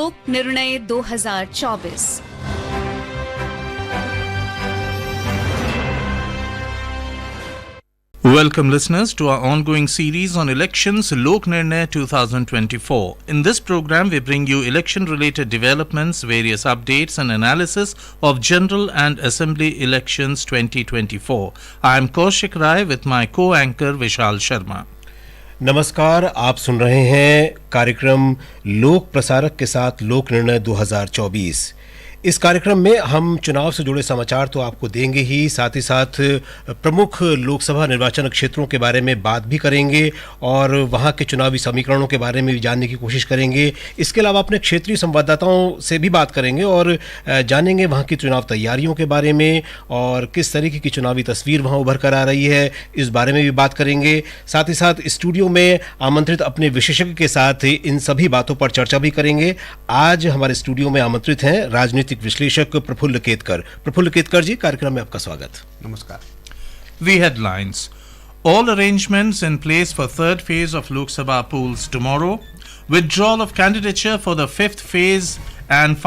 लोक निर्णय 2024। Welcome listeners to our ongoing series on elections, Lok Nirnay 2024. In this program, we bring you election-related developments, various updates and analysis of general and assembly elections 2024. I am Kaushik Rai with my co-anchor Vishal Sharma. नमस्कार, आप सुन रहे हैं कार्यक्रम लोक प्रसारक के साथ लोक निर्णय 2024। इस कार्यक्रम में हम चुनाव से जुड़े समाचार तो आपको देंगे ही, साथ ही साथ प्रमुख लोकसभा निर्वाचन क्षेत्रों के बारे में बात भी करेंगे और वहां के चुनावी समीकरणों के बारे में भी जानने की कोशिश करेंगे। इसके अलावा अपने क्षेत्रीय संवाददाताओं से भी बात करेंगे और जानेंगे वहां की चुनाव तैयारियों के बारे में और किस तरीके की चुनावी तस्वीर वहां उभर कर आ रही है, इस बारे में भी बात करेंगे। साथ ही साथ स्टूडियो में आमंत्रित अपने विशेषज्ञ के साथ इन सभी बातों पर चर्चा भी करेंगे। आज हमारे स्टूडियो में आमंत्रित हैं राजनीतिक विश्लेषक प्रफुल्ल केतकर। प्रफुल्ल केतकर जी, कार्यक्रम में आपका स्वागत। नमस्कार। The headlines. All arrangements in place for third phase of Lok Sabha polls tomorrow. Withdrawal of candidature for the fifth phase and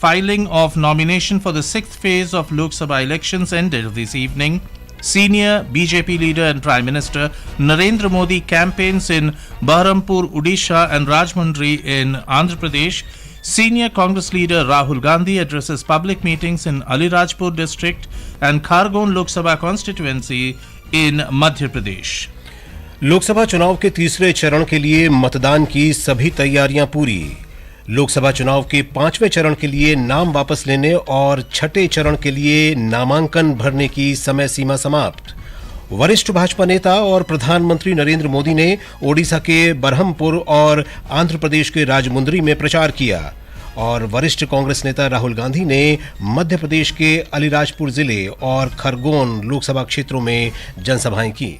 filing of nomination for the sixth phase of Lok Sabha elections ended this evening. Senior BJP leader and Prime Minister Narendra Modi campaigns in Baharampur, Odisha and Rajmundry in Andhra Pradesh. Senior Congress leader Rahul Gandhi addresses public meetings in Alirajpur district and Khargone Lok Sabha constituency in Madhya Pradesh. Lok Sabha चुनाव के तीसरे चरण के लिए मतदान की सभी तैयारियां पूरी। लोकसभा चुनाव के 5वें चरण के लिए नाम वापस लेने और छठे चरण के लिए नामांकन भरने की समय सीमा समाप्त। वरिष्ठ भाजपा नेता और प्रधानमंत्री नरेंद्र मोदी ने ओडिशा के बरहमपुर और आंध्र प्रदेश के राजमुंद्री में प्रचार किया और वरिष्ठ कांग्रेस नेता राहुल गांधी ने मध्य प्रदेश के अलीराजपुर जिले और खरगोन लोकसभा क्षेत्रों में जनसभाएं की।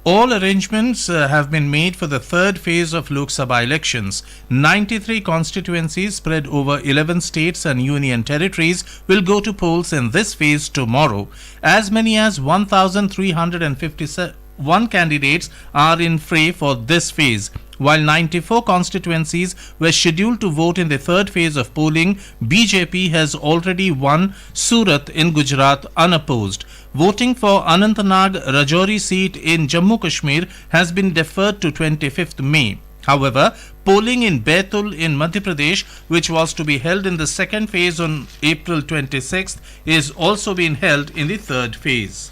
All arrangements have been made for the third phase of Lok Sabha elections. 93 constituencies spread over 11 states and union territories will go to polls in this phase tomorrow. As many as 1,351 candidates are in fray for this phase. While 94 constituencies were scheduled to vote in the third phase of polling, BJP has already won Surat in Gujarat unopposed. Voting for Anantnag Rajouri seat in Jammu Kashmir has been deferred to 25th May. However, polling in Baitul in Madhya Pradesh, which was to be held in the second phase on April 26th, is also being held in the third phase.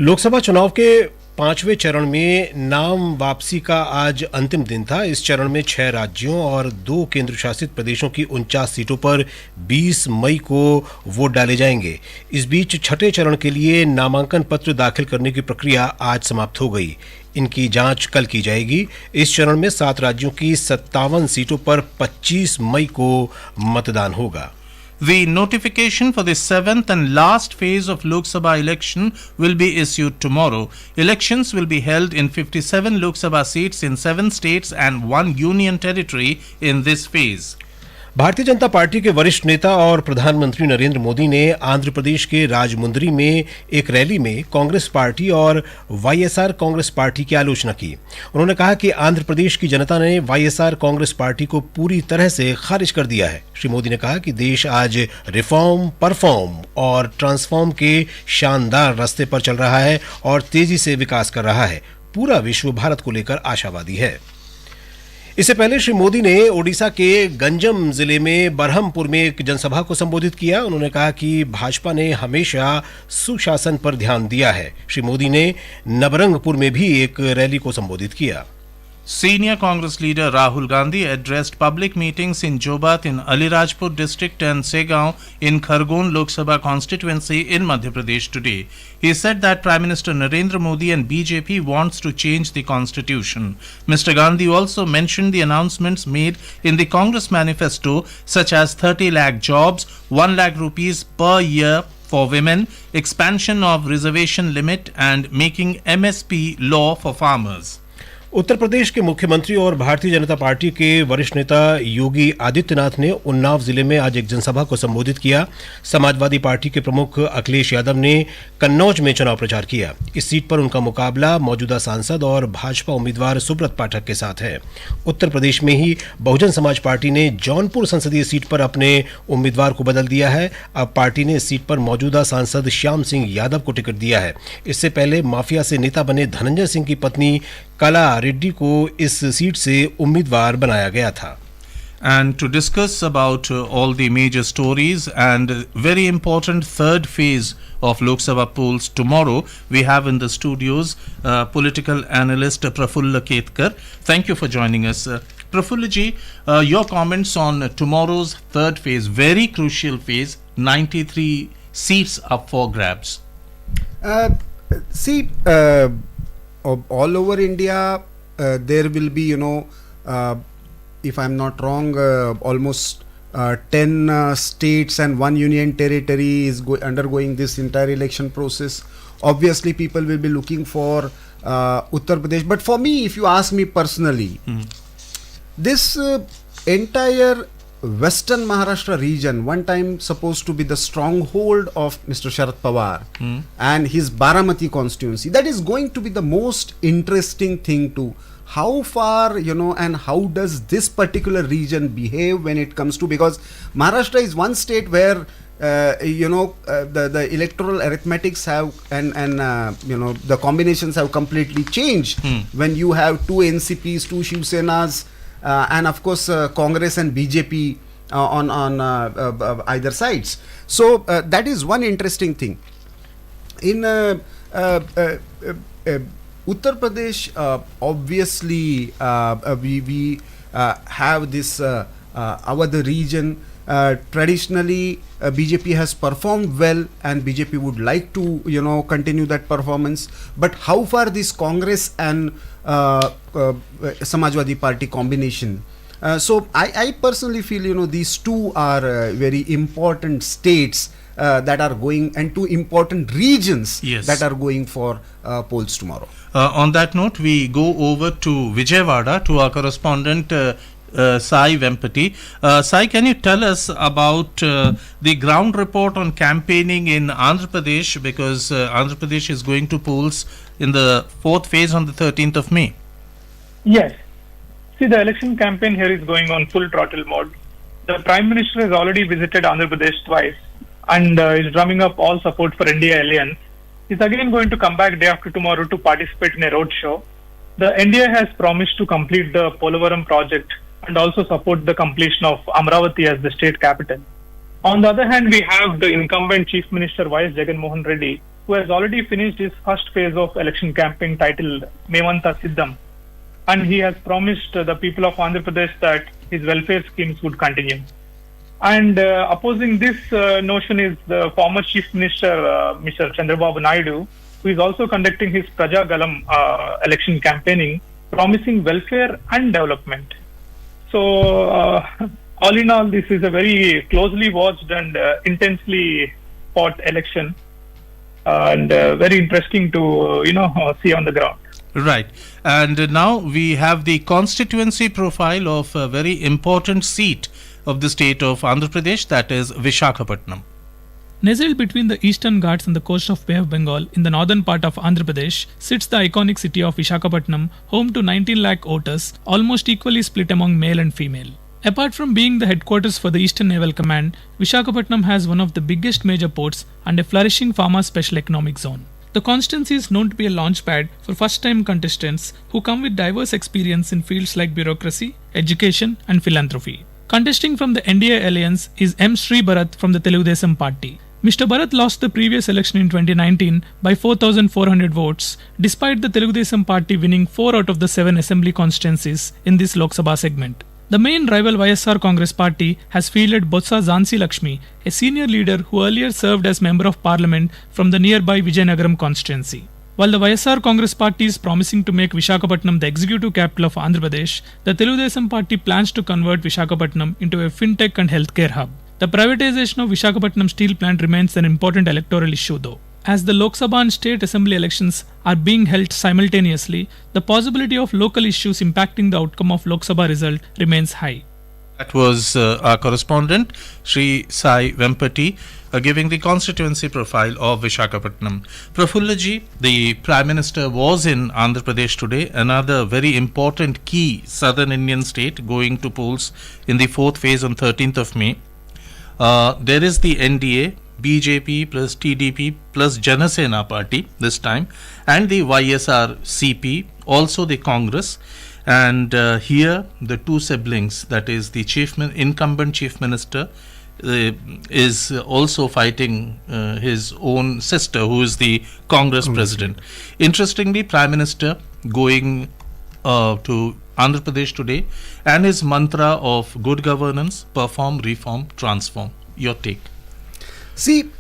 Lok Sabha चुनाव के 5वें चरण में नाम वापसी का आज अंतिम दिन था। इस चरण में 6 राज्यों और 2 केंद्र शासित प्रदेशों की 49 सीटों पर 20 मई को वोट डाले जाएंगे। इस बीच छठे चरण के लिए नामांकन पत्र दाखिल करने की प्रक्रिया आज समाप्त हो गई। इनकी जांच कल की जाएगी। इस चरण में 7 राज्यों की 57 सीटों पर 25 मई को मतदान होगा। The notification for the 7th and last phase of Lok Sabha election will be issued tomorrow. Elections will be held in 57 Lok Sabha seats in 7 states and 1 union territory in this phase. Bharatiya Janata party के वरिष्ठ नेता और प्रधानमंत्री नरेंद्र मोदी ने आंध्र प्रदेश के राजमुंद्री में एक rally में कांग्रेस पार्टी और वाईएसआर कांग्रेस पार्टी की आलोचना की। उन्होंने कहा कि आंध्र प्रदेश की जनता ने वाईएसआर कांग्रेस पार्टी को पूरी तरह से खारिज कर दिया है। श्री मोदी ने कहा कि देश आज रिफॉर्म, परफॉर्म और ट्रांसफॉर्म के शानदार रास्ते पर चल रहा है और तेजी से विकास कर रहा है। पूरा विश्व भारत को लेकर आशावादी है। इससे पहले श्री मोदी ने ओडिशा के गंजम जिले में बरहमपुर में एक जनसभा को संबोधित किया। उन्होंने कहा कि भाजपा ने हमेशा सुशासन पर ध्यान दिया है। श्री मोदी ने नबरंगपुर में भी एक रैली को संबोधित किया। Senior Congress leader Rahul Gandhi addressed public meetings in Jobat in Alirajpur district and Segaon in Khargone Lok Sabha constituency in Madhya Pradesh today. He said that Prime Minister Narendra Modi and BJP wants to change the constitution. Mr. Gandhi also mentioned the announcements made in the Congress manifesto such as 30 lakh jobs, 1 lakh rupees per year for women, expansion of reservation limit and making MSP law for farmers. Uttar Pradesh के मुख्यमंत्री और Bharatiya Janata party के वरिष्ठ नेता योगी आदित्यनाथ ने उन्नाव जिले में आज एक जनसभा को संबोधित किया। समाजवादी पार्टी के प्रमुख अखिलेश यादव ने कन्नौज में चुनाव प्रचार किया। इस सीट पर उनका मुकाबला मौजूदा सांसद और भाजपा उम्मीदवार सुब्रत पाठक के साथ है। उत्तर प्रदेश में ही बहुजन समाज पार्टी ने जौनपुर संसदीय सीट पर अपने उम्मीदवार को बदल दिया है। अब पार्टी ने इस सीट पर मौजूदा सांसद श्याम सिंह यादव को टिकट दिया है। इससे पहले माफिया से नेता बने धनंजय सिंह की पत्नी कला रेड्डी को इस सीट से उम्मीदवार बनाया गया था। And to discuss about all the major stories and very important third phase of Lok Sabha polls tomorrow, we have in the studios political analyst Prafulla Ketkar. Thank you for joining us. Prafulla ji, your comments on tomorrow's third phase, very crucial phase, 93 seats up for grabs. See, all over India, there will be, if I'm not wrong, almost 10 states and 1 union territory is undergoing this entire election process. Obviously, people will be looking for Uttar Pradesh. But for me, if you ask me personally, this entire Western Maharashtra region, one time supposed to be the stronghold of Mr. Sharad Pawar and his Baramati constituency, that is going to be the most interesting thing to how far, and how does this particular region behave when it comes to, because Maharashtra is one state where the electoral arithmetics have and the combinations have completely changed when you have 2 NCPs, 2 Shiv Senas, and of course Congress and BJP on either sides. So that is one interesting thing. In Uttar Pradesh, obviously we have this Awadh region. Traditionally BJP has performed well and BJP would like to continue that performance, but how far this Congress and Samajwadi Party combination, so I personally feel these two are very important states that are going, and 2 important regions that are going for polls tomorrow. On that note, we go over to Vijayawada to our correspondent Sai Vempati. Sai, can you tell us about the ground report on campaigning in Andhra Pradesh, because Andhra Pradesh is going to polls in the 4th phase on the 13th of May? Yes. See, the election campaign here is going on full throttle mode. The Prime Minister has already visited Andhra Pradesh twice and is drumming up all support for NDA alliance. He's again going to come back day after tomorrow to participate in a roadshow. The NDA has promised to complete the Polavaram project and also support the completion of Amravati as the state capital. On the other hand, we have the incumbent Chief Minister Y.S. Jagan Mohan Reddy, who has already finished his first phase of election campaign titled Mevanta Siddham, and he has promised the people of Andhra Pradesh that his welfare schemes would continue. And opposing this notion is the former Chief Minister Mr. Chandrababu Naidu, who is also conducting his Praja Galam election campaigning, promising welfare and development. So all in all, this is a very closely watched and intensely fought election, and very interesting to see on the ground. Right. And now we have the constituency profile of a very important seat of the state of Andhra Pradesh, that is Visakhapatnam. Nestled between the eastern Ghats and the coast of Bay of Bengal in the northern part of Andhra Pradesh sits the iconic city of Visakhapatnam, home to 19 lakh voters, almost equally split among male and female. Apart from being the headquarters for the Eastern Naval Command, Visakhapatnam has one of the biggest major ports and a flourishing pharma special economic zone. The constituency is known to be a launchpad for first-time contestants who come with diverse experience in fields like bureaucracy, education and philanthropy. Contesting from the NDA alliance is M. Sri Bharat from the Telugu Desam party. Mr. Bharat lost the previous election in 2019 by 4,400 votes, despite the Telugu Desam party winning 4 out of the 7 assembly constituencies in this Lok Sabha segment. The main rival YSR Congress party has fielded Botsa Jhansi Lakshmi, a senior leader who earlier served as Member of Parliament from the nearby Vijayanagaram constituency. While the YSR Congress party is promising to make Visakhapatnam the executive capital of Andhra Pradesh, the Telugu Desam party plans to convert Visakhapatnam into a fintech and healthcare hub. The privatization of Visakhapatnam steel plant remains an important electoral issue though. As the Lok Sabha and state assembly elections are being held simultaneously, the possibility of local issues impacting the outcome of Lok Sabha result remains high. That was our correspondent, Sri Sai Vempati, giving the constituency profile of Vishakhapatnam. Prafullaji, the Prime Minister was in Andhra Pradesh today, another very important key southern Indian state going to polls in the fourth phase on 13th of May. There is the NDA, BJP plus TDP plus Janasena party this time, and the YSR CP, also the Congress. And here the two siblings, that is the incumbent chief minister, is also fighting his own sister, who is the Congress president. Interestingly, Prime Minister going to Andhra Pradesh today, and his mantra of good governance, perform, reform, transform. Your take? See,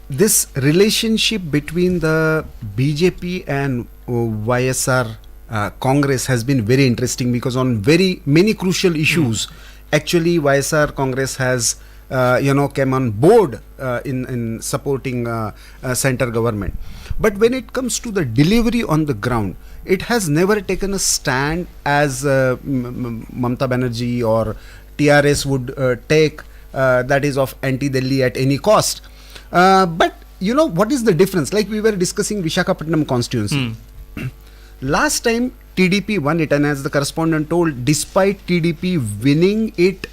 this relationship between the BJP and YSR Congress has been very interesting, because on very many crucial issues, actually YSR Congress has came on board in supporting center government. But when it comes to the delivery on the ground, it has never taken a stand as Mamata Banerjee or TRS would take, that is of anti-Delhi at any cost. But you know what is the difference? Like we were discussing Vishakhapatnam constituency. Last time TDP won it, and as the correspondent told, despite TDP winning it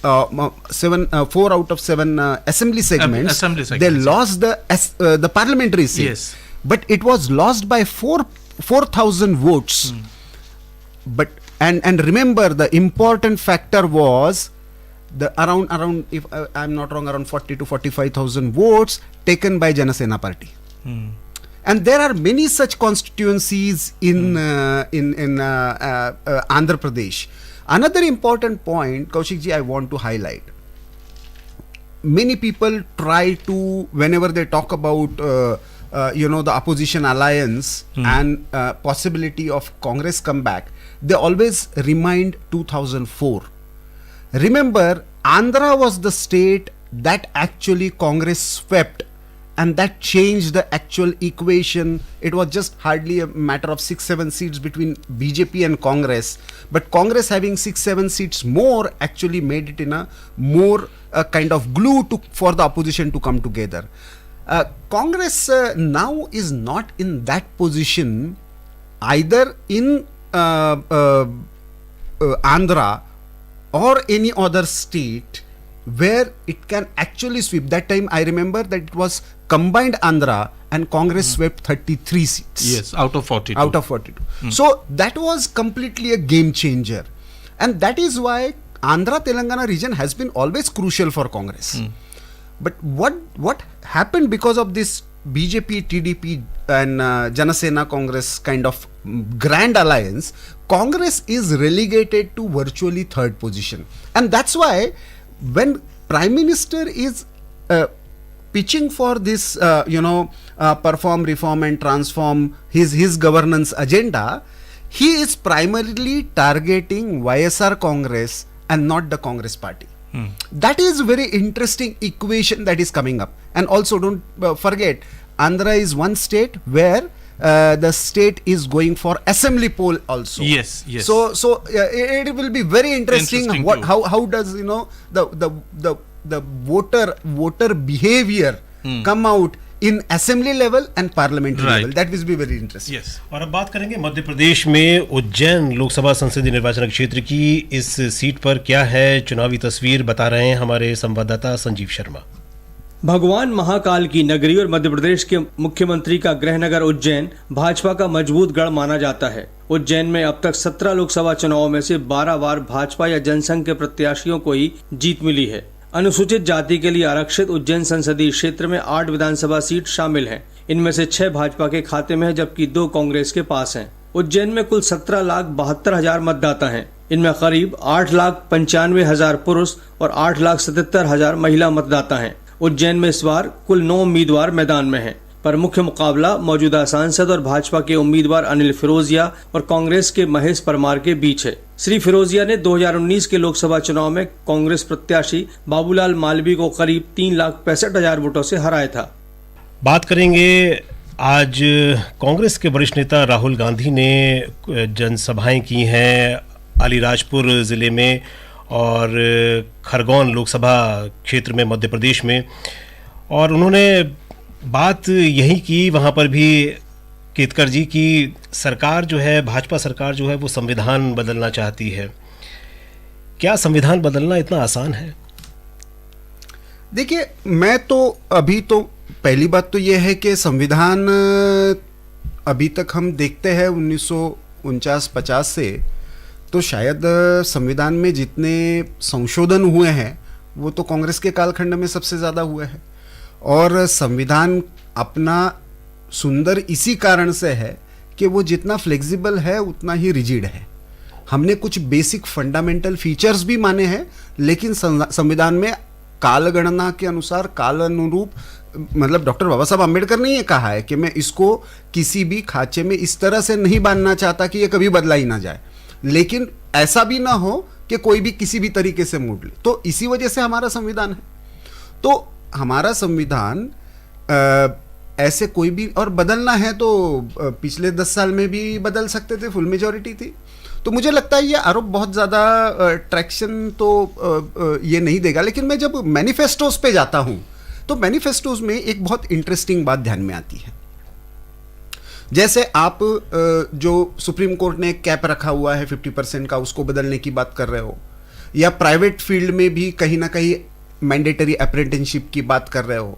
4 out of 7 assembly segments, they lost the parliamentary seat. Yes. But it was lost by 4,000 votes. But and remember, the important factor was the around if I'm not wrong, around 40 to 45,000 votes taken by Janasena party. And there are many such constituencies in Andhra Pradesh. Another important point, Kaushik ji, I want to highlight. Many people try to, whenever they talk about the opposition alliance and possibility of Congress comeback, they always remind 2004. Remember, Andhra was the state that actually Congress swept, and that changed the actual equation. It was just hardly a matter of 6-7 seats between BJP and Congress, but Congress having 6-7 seats more actually made it in a more kind of glue for the opposition to come together. Congress now is not in that position either in Andhra or any other state where it can actually sweep. That time I remember that it was combined Andhra and Congress swept 33 seats. Yes, out of 42. Out of 42. So that was completely a game changer. And that is why Andhra Telangana region has been always crucial for Congress. But what happened because of this BJP, TDP and Janasena Congress kind of grand alliance, Congress is relegated to virtually third position. And that's why when Prime Minister is pitching for this, perform, reform and transform his governance agenda, he is primarily targeting YSR Congress and not the Congress party. That is very interesting equation that is coming up. And also don't forget, Andhra is one state where the state is going for assembly poll also. Yes. So it will be very interesting how does the voter behavior come out in assembly level and parliamentary level. That will be very interesting. Yes. और अब बात करेंगे मध्य प्रदेश में उज्जैन लोकसभा संसदीय निर्वाचन क्षेत्र की इस सीट पर क्या है चुनावी तस्वीर, बता रहे हैं हमारे संवाददाता संजीव शर्मा। भगवान महाकाल की नगरी और मध्य प्रदेश के मुख्यमंत्री का गृहनगर उज्जैन भाजपा का मजबूत गढ़ माना जाता है। उज्जैन में अब तक 17 लोकसभा चुनाव में से 12 बार भाजपा या जनसंघ के प्रत्याशियों को ही जीत मिली है। अनुसूचित जाति के लिए आरक्षित उज्जैन संसदीय क्षेत्र में 8 विधानसभा सीट शामिल हैं। इनमें से 6 भाजपा के खाते में है, जबकि 2 कांग्रेस के पास हैं। उज्जैन में कुल 17,72,000 मतदाता हैं। इनमें करीब 8,95,000 पुरुष और 8,77,000 महिला मतदाता हैं। उज्जैन में इस बार कुल 9 उम्मीदवार मैदान में हैं, पर मुख्य मुकाबला मौजूदा सांसद और भाजपा के उम्मीदवार अनिल फिरोजिया और कांग्रेस के महेश परमार के बीच है। श्री फिरोजिया ने 2019 के लोकसभा चुनाव में कांग्रेस प्रत्याशी बाबूलाल मालवी को करीब 3,65,000 वोटों से हराया था। बात करेंगे आज कांग्रेस के वरिष्ठ नेता राहुल गांधी ने जनसभाएं की हैं अलीराजपुर ज़िले में और खरगोन लोकसभा क्षेत्र में मध्य प्रदेश में, और उन्होंने बात यही की वहाँ पर भी केतकर जी की सरकार जो है, भाजपा सरकार जो है वो संविधान बदलना चाहती है। क्या संविधान बदलना इतना आसान है? देखिए, मैं तो अभी तो पहली बात तो यह है कि संविधान अभी तक हम देखते हैं 1949-50 से, तो शायद संविधान में जितने संशोधन हुए हैं वो तो कांग्रेस के कालखंड में सबसे ज़्यादा हुए हैं। और संविधान अपना सुंदर इसी कारण से है कि वो जितना फ्लेक्सिबल है उतना ही रिजिड है। हमने कुछ बेसिक फंडामेंटल फीचर्स भी माने हैं, लेकिन संविधान में कालगणना के अनुसार, काल अनुरूप, मतलब डॉक्टर बाबा साहब आम्बेडकर ने ये कहा है कि मैं इसको किसी भी खांचे में इस तरह से नहीं बांधना चाहता कि ये कभी बदला ही ना जाए, लेकिन ऐसा भी ना हो कि कोई भी किसी भी तरीके से मोड़ ले। तो इसी वजह से हमारा संविधान है। तो हमारा संविधान ऐसे कोई भी, और बदलना है तो पिछले 10 साल में भी बदल सकते थे, फुल मेजॉरिटी थी। तो मुझे लगता है ये आरोप बहुत ज़्यादा ट्रैक्शन तो ये नहीं देगा। लेकिन मैं जब मैनिफेस्टोज पे जाता हूँ तो मैनिफेस्टोज में एक बहुत इंटरेस्टिंग बात ध्यान में आती है। जैसे आप जो सुप्रीम कोर्ट ने कैप रखा हुआ है 50% का, उसको बदलने की बात कर रहे हो, या प्राइवेट फील्ड में भी कहीं ना कहीं मैंडेटरी अप्रेंटिसशिप की बात कर रहे हो,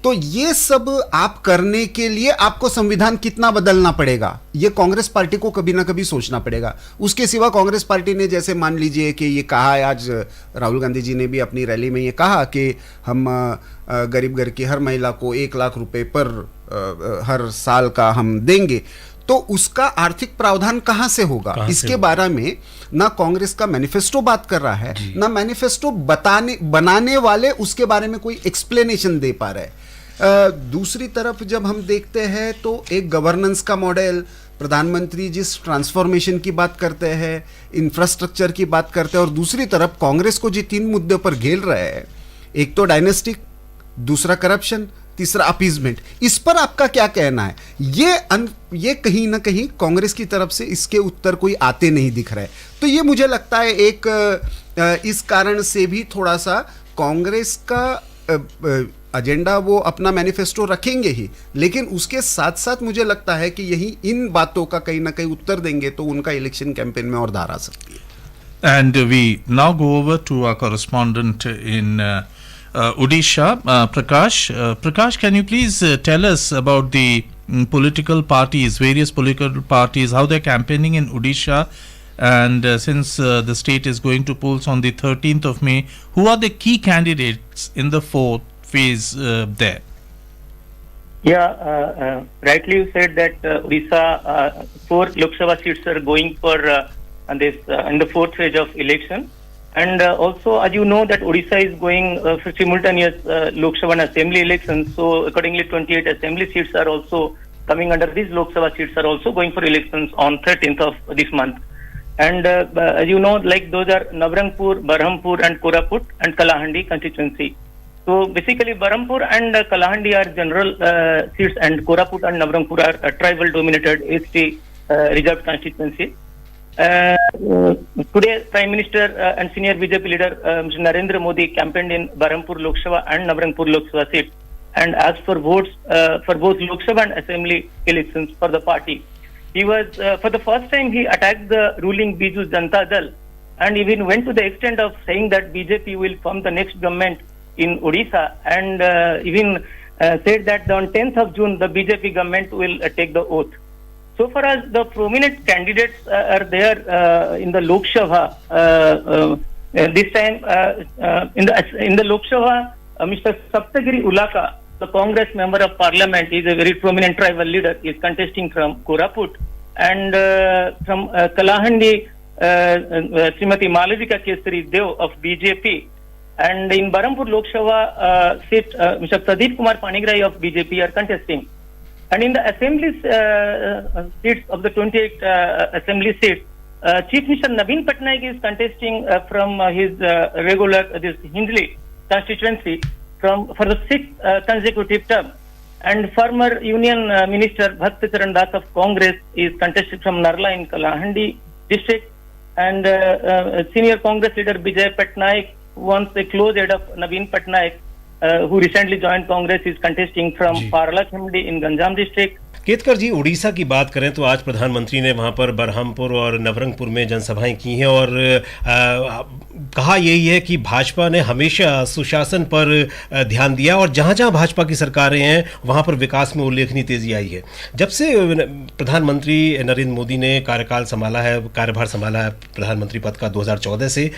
तो ये सब आप करने के लिए आपको संविधान कितना बदलना पड़ेगा, ये कांग्रेस पार्टी को कभी ना कभी सोचना पड़ेगा। उसके सिवा कांग्रेस पार्टी ने, जैसे मान लीजिए कि ये कहा है, आज राहुल गांधी जी ने भी अपनी रैली में ये कहा कि हम गरीब घर की हर महिला को 1 लाख रुपए पर हर साल का हम देंगे, तो उसका आर्थिक प्रावधान कहां से होगा, इसके बारे में ना कांग्रेस का मैनिफेस्टो बात कर रहा है, ना मैनिफेस्टो बनाने वाले उसके बारे में कोई एक्सप्लेनेशन दे पा रहे हैं। दूसरी तरफ जब हम देखते हैं तो एक गवर्नेंस का मॉडल, प्रधानमंत्री जिस ट्रांसफॉर्मेशन की बात करते हैं, इंफ्रास्ट्रक्चर की बात करते हैं, और दूसरी तरफ कांग्रेस को जो 3 मुद्दों पर घेर रहे हैं, एक तो डायनेस्टिक, दूसरा करप्शन, तीसरा अपीजमेंट, इस पर आपका क्या कहना है? ये कहीं ना कहीं कांग्रेस की तरफ से इसके उत्तर कोई आते नहीं दिख रहे। तो ये मुझे लगता है एक इस कारण से भी थोड़ा सा कांग्रेस का एजेंडा, वो अपना मैनिफेस्टो रखेंगे ही, लेकिन उसके साथ साथ मुझे लगता है कि यही इन बातों का कहीं ना कहीं उत्तर देंगे तो उनका इलेक्शन कैंपेन में और धार आ सकती है। And we now go over to our correspondent in Odisha, Prakash. Prakash, can you please tell us about the political parties, various political parties, how they're campaigning in Odisha? And since the state is going to polls on the 13th of May, who are the key candidates in the 4th phase there? Yeah, rightly you said that Odisha 4 Lok Sabha seats are going for this in the 4th phase of election. And also, as you know, that Odisha is going for simultaneous Lok Sabha and Assembly elections. So, accordingly, 28 Assembly seats are also coming under these Lok Sabha seats are also going for elections on 13th of this month. And as you know, like those are Navrangpur, Berhampur, and Koraput and Kalahandi constituency. So, basically, Berhampur and Kalahandi are general seats, and Koraput and Navrangpur are tribal-dominated ST reserved constituency. Today, Prime Minister and senior BJP leader Mr. Narendra Modi campaigned in Berhampur Lok Sabha and Navrangpur Lok Sabha seat and asked for votes for both Lok Sabha and Assembly elections for the party. He was, for the first time, he attacked the ruling Biju Janata Dal and even went to the extent of saying that BJP will form the next government in Odisha, and even said that on 10th of June, the BJP government will take the oath. So far as the prominent candidates are there in the Lok Sabha, this time in the Lok Sabha, Mr. Saptagiri Ulaka, the Congress member of Parliament, is a very prominent tribal leader, is contesting from Koraput, and from Kalahandi, Srimati Malavika Kesari Dev of BJP, and in Berhampur Lok Sabha seat, Mr. Pradeep Kumar Panigrahi of BJP are contesting. And in the assembly seats of the 28 assembly seats, Chief Minister Naveen Patnaik is contesting from his regular this Hindley constituency for the 6th consecutive term. And former Union Minister Bhakt Charan Das of Congress is contesting from Narla in Kalahandi district. And senior Congress leader Bijay Patnaik, once a close aide of Naveen Patnaik, who recently joined Congress, is contesting from Parla Khimdi in Ganjam district. Ketkar जी, उड़ीसा की बात करें तो आज प्रधानमंत्री ने वहां पर बरहमपुर और नवरंगपुर में जनसभाएं की हैं और कहा यही है कि भाजपा ने हमेशा सुशासन पर ध्यान दिया और जहां जहां भाजपा की सरकारें हैं वहां पर विकास में उल्लेखनीय तेजी आई है। जब से प्रधानमंत्री नरेंद्र मोदी ने कार्यभार संभाला है प्रधानमंत्री पद का 2014 से,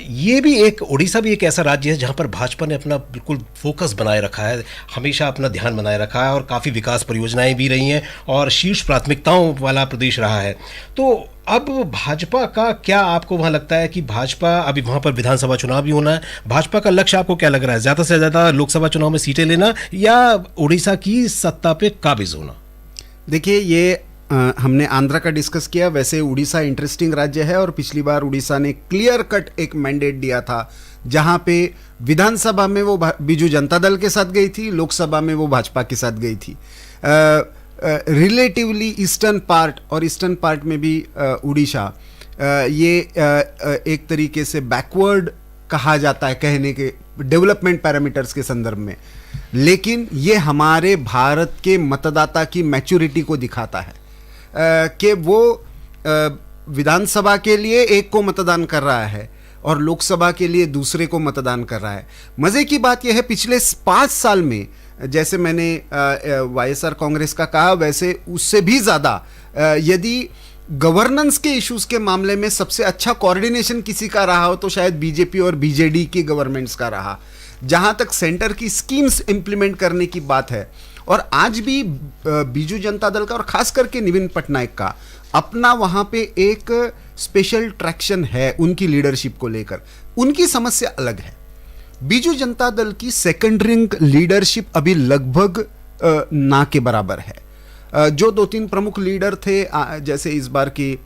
ये भी उड़ीसा भी एक ऐसा राज्य है जहां पर भाजपा ने अपना बिल्कुल फोकस बनाए रखा है, हमेशा अपना ध्यान बनाए रखा है और काफ़ी विकास परियोजनाएं भी रही हैं और शीर्ष प्राथमिकताओं वाला प्रदेश रहा है। तो अब भाजपा का क्या आपको वहां लगता है कि भाजपा, अभी वहां पर विधानसभा चुनाव भी होना है, भाजपा का लक्ष्य आपको क्या लग रहा है? ज्यादा से ज्यादा लोकसभा चुनाव में सीटें लेना या उड़ीसा की सत्ता पे काबिज होना? देखिए, ये हमने आंध्रा का डिस्कस किया, वैसे उड़ीसा इंटरेस्टिंग राज्य है और पिछली बार उड़ीसा ने क्लियर कट एक मैंडेट दिया था जहां पे विधानसभा में वो बीजू जनता दल के साथ गई थी, लोकसभा में वो भाजपा के साथ गई थी। रिलेटिवली ईस्टर्न पार्ट में भी उड़ीसा ये एक तरीके से बैकवर्ड कहा जाता है कहने के डेवलपमेंट पैरामीटर्स के संदर्भ में, लेकिन ये हमारे भारत के मतदाता की मैच्योरिटी को दिखाता है कि वो विधानसभा के लिए एक को मतदान कर रहा है और लोकसभा के लिए दूसरे को मतदान कर रहा है। मजे की बात यह है, पिछले 5 साल में जैसे मैंने वाईएसआर कांग्रेस का कहा, वैसे उससे भी ज़्यादा यदि गवर्नेंस के इश्यूज के मामले में सबसे अच्छा कोऑर्डिनेशन किसी का रहा हो तो शायद बीजेपी और बीजेडी की गवर्नमेंट्स का रहा। जहां तक सेंटर की स्कीम्स इंप्लीमेंट करने की बात है, और आज भी बीजू जनता दल का और खास करके नवीन पटनायक का अपना वहां पे एक स्पेशल ट्रैक्शन है उनकी लीडरशिप को लेकर। उनकी समस्या अलग है। बीजू जनता दल की सेकंड रिंग लीडरशिप अभी लगभग ना के बराबर है। जो 2-3 प्रमुख लीडर थे, जैसे इस बार की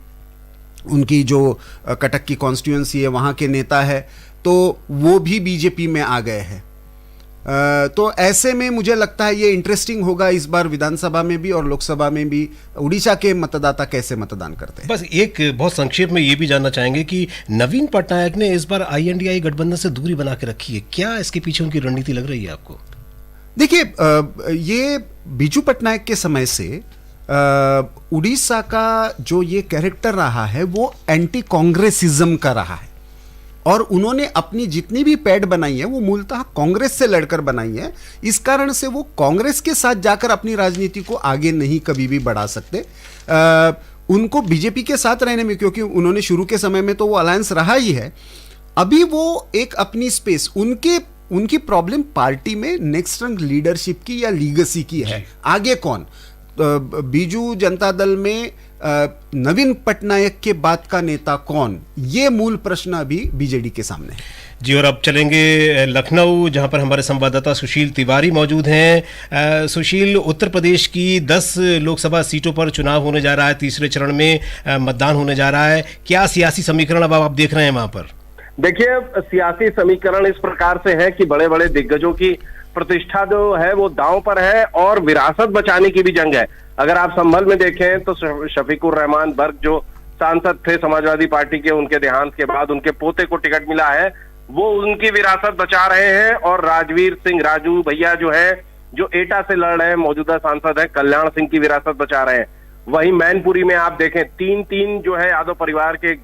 उनकी जो कटक की कॉन्स्टिट्यूएंसी है वहाँ के नेता है, तो वो भी बीजेपी में आ गए हैं। तो ऐसे में मुझे लगता है ये इंटरेस्टिंग होगा इस बार विधानसभा में भी और लोकसभा में भी उड़ीसा के मतदाता कैसे मतदान करते हैं। बस एक बहुत संक्षेप में ये भी जानना चाहेंगे कि नवीन पटनायक ने इस बार INDI गठबंधन से दूरी बना के रखी है, क्या इसके पीछे उनकी रणनीति लग रही है आपको? देखिए, ये बीजू पटनायक के समय से उड़ीसा का जो ये कैरेक्टर रहा है वो एंटी कांग्रेसिज्म का रहा है, और उन्होंने अपनी जितनी भी पैड बनाई है वो मूलतः कांग्रेस से लड़कर बनाई है। इस कारण से वो कांग्रेस के साथ जाकर अपनी राजनीति को आगे नहीं कभी भी बढ़ा सकते। उनको बीजेपी के साथ रहने में, क्योंकि उन्होंने शुरू के समय में तो वो अलायंस रहा ही है, अभी वो एक अपनी स्पेस, उनकी प्रॉब्लम पार्टी में नेक्स्ट रंग लीडरशिप की या लीगेसी की है। आगे कौन? बीजू जनता दल में नवीन पटनायक के बाद का नेता कौन, ये मूल प्रश्न अभी बीजेडी के सामने है। जी, और अब चलेंगे लखनऊ, जहां पर हमारे संवाददाता सुशील तिवारी मौजूद हैं। सुशील, उत्तर प्रदेश की 10 लोकसभा सीटों पर चुनाव होने जा रहा है, तीसरे चरण में मतदान होने जा रहा है। क्या सियासी समीकरण अब आप देख रहे हैं वहां पर? देखिए, सियासी समीकरण इस प्रकार से है कि बड़े बड़े दिग्गजों की प्रतिष्ठा जो है वो दांव पर है और विरासत बचाने की भी जंग है। अगर आप संभल में देखें तो शफीकुर रहमान बर्ग जो सांसद थे समाजवादी पार्टी के, उनके देहांत के बाद उनके पोते को टिकट मिला है, वो उनकी विरासत बचा रहे हैं। और राजवीर सिंह राजू भैया जो है, जो एटा से लड़ रहे हैं, मौजूदा सांसद है, कल्याण सिंह की विरासत बचा रहे हैं। वहीं मैनपुरी में आप देखें 3 जो है यादव परिवार के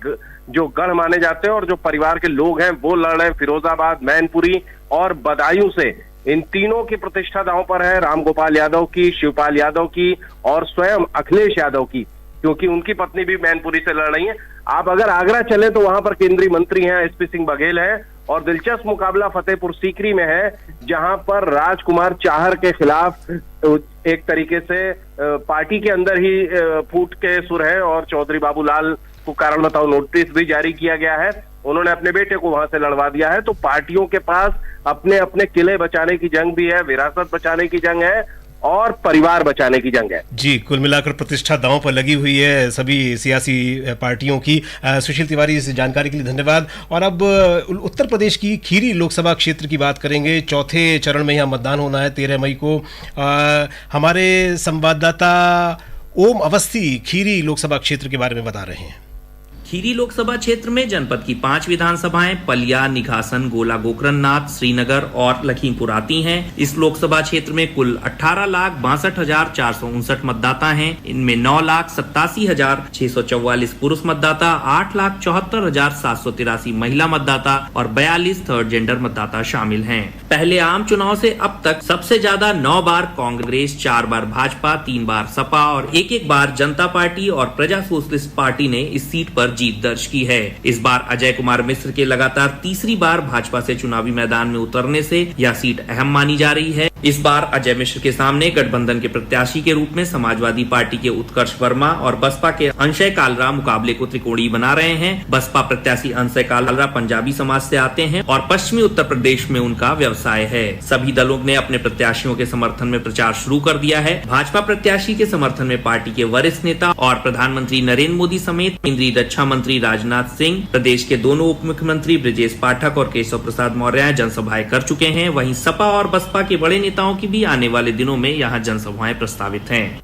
जो गढ़ माने जाते हैं और जो परिवार के लोग हैं वो लड़ रहे हैं, फिरोजाबाद, मैनपुरी और बदायूं से। इन तीनों की प्रतिष्ठा दांव पर है, रामगोपाल यादव की, शिवपाल यादव की और स्वयं अखिलेश यादव की, क्योंकि उनकी पत्नी भी मैनपुरी से लड़ रही है। आप अगर आगरा चले तो वहां पर केंद्रीय मंत्री हैं, SP सिंह बघेल है, और दिलचस्प मुकाबला फतेहपुर सीकरी में है, जहां पर राजकुमार चाहर के खिलाफ एक तरीके से पार्टी के अंदर ही फूट के सुर है और चौधरी बाबूलाल को कारण बताओ नोटिस भी जारी किया गया है। उन्होंने अपने बेटे को वहां से लड़वा दिया है। तो पार्टियों के पास अपने अपने किले बचाने की जंग भी है, विरासत बचाने की जंग है, और परिवार बचाने की जंग है। जी, कुल मिलाकर प्रतिष्ठा दांव पर लगी हुई है सभी सियासी पार्टियों की। सुशील तिवारी, इस जानकारी के लिए धन्यवाद। और अब उत्तर प्रदेश की खीरी लोकसभा क्षेत्र की बात करेंगे। चौथे चरण में यहाँ मतदान होना है 13 मई को। हमारे संवाददाता ओम अवस्थी खीरी लोकसभा क्षेत्र के बारे में बता रहे हैं। खीरी लोकसभा क्षेत्र में जनपद की 5 विधानसभाएं पलिया, निघासन, गोला गोकरणनाथ, श्रीनगर और लखीमपुर आती हैं। इस लोकसभा क्षेत्र में कुल 18,62,459 मतदाता हैं। इनमें 9,87,644 पुरुष मतदाता, 8,74,783 महिला मतदाता और 42 थर्ड जेंडर मतदाता शामिल हैं। पहले आम चुनाव से अब तक सबसे ज्यादा 9 बार कांग्रेस, 4 बार भाजपा, 3 बार सपा और एक बार जनता पार्टी और प्रजा सोशलिस्ट पार्टी ने इस सीट पर जीत दर्ज की है। इस बार अजय कुमार मिश्र के लगातार तीसरी बार भाजपा से चुनावी मैदान में उतरने से यह सीट अहम मानी जा रही है। इस बार अजय मिश्र के सामने गठबंधन के प्रत्याशी के रूप में समाजवादी पार्टी के उत्कर्ष वर्मा और बसपा के अंशय कालरा मुकाबले को त्रिकोणीय बना रहे हैं। बसपा प्रत्याशी अंशय कालरा पंजाबी समाज से आते हैं और पश्चिमी उत्तर प्रदेश में उनका व्यवसाय है। सभी दलों ने अपने प्रत्याशियों के समर्थन में प्रचार शुरू कर दिया है। भाजपा प्रत्याशी के समर्थन में पार्टी के वरिष्ठ नेता और प्रधानमंत्री नरेंद्र मोदी समेत केंद्रीय रक्षा मंत्री राजनाथ सिंह, प्रदेश के दोनों उप मुख्यमंत्री ब्रजेश पाठक और केशव प्रसाद मौर्य जनसभाएं कर चुके हैं। वहीं सपा और बसपा के बड़े नेताओं की भी आने वाले दिनों में यहां जनसभाएं प्रस्तावित हैं।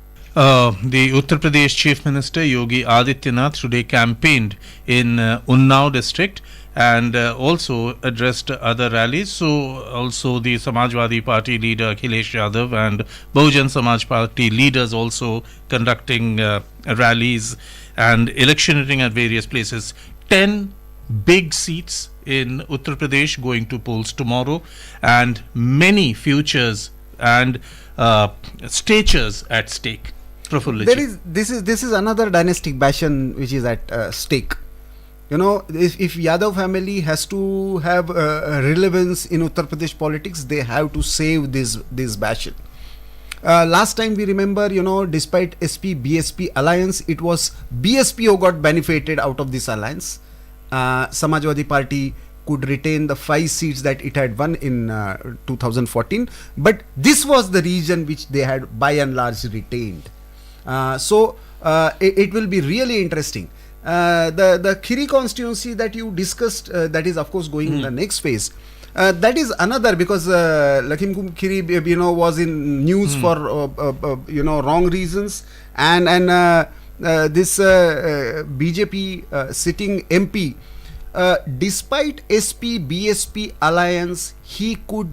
The Uttar Pradesh Chief Minister Yogi Adityanath today campaigned in Unnao district and also addressed other rallies. So also the Samajwadi Party leader Akhilesh Yadav and Bahujan Samaj Party leaders also conducting rallies and electioneering at various places. 10 big seats in Uttar Pradesh going to polls tomorrow, and many futures and statures at stake. This is another dynastic bastion which is at stake. You know, if Yadav family has to have relevance in Uttar Pradesh politics, they have to save this bastion. Last time we remember, you know, despite SP-BSP alliance, it was BSP who got benefited out of this alliance. Samajwadi Party could retain the 5 seats that it had won in 2014, but this was the region which they had by and large retained. So it will be really interesting. The Khiri constituency that you discussed, that is of course going in the next phase. That is another, because Lakhimpur Khiri, you know, was in news for you know, wrong reasons, and this BJP sitting MP, despite SP-BSP alliance, he could,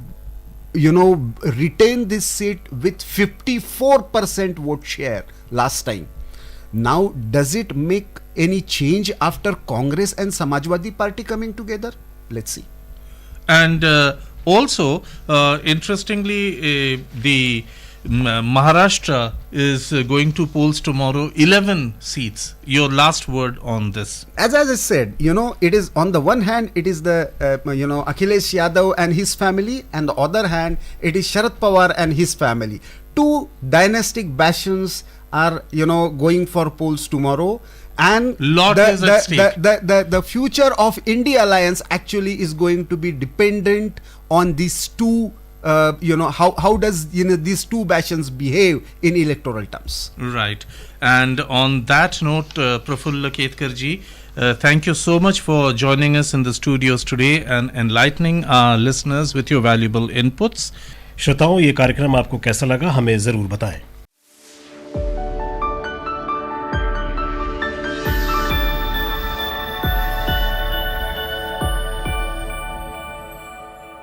you know, retain this seat with 54% vote share last time. Now, does it make any change after Congress and Samajwadi Party coming together? Let's see. And also, interestingly, the Maharashtra is going to polls tomorrow, 11 seats. Your last word on this? As I said, you know, it is on the one hand, it is the you know, Akhilesh Yadav and his family, and the other hand, it is Sharad Pawar and his family. 2 dynastic bastions are, you know, going for polls tomorrow, and the future of India Alliance actually is going to be dependent on these 2. You know, how does, you know, these 2 bastions behave in electoral terms? Right. And on that note, Prafulla Ketkar ji, thank you so much for joining us in the studios today and enlightening our listeners with your valuable inputs. श्रोताओं, ये कार्यक्रम आपको कैसा लगा हमें जरूर बताएं।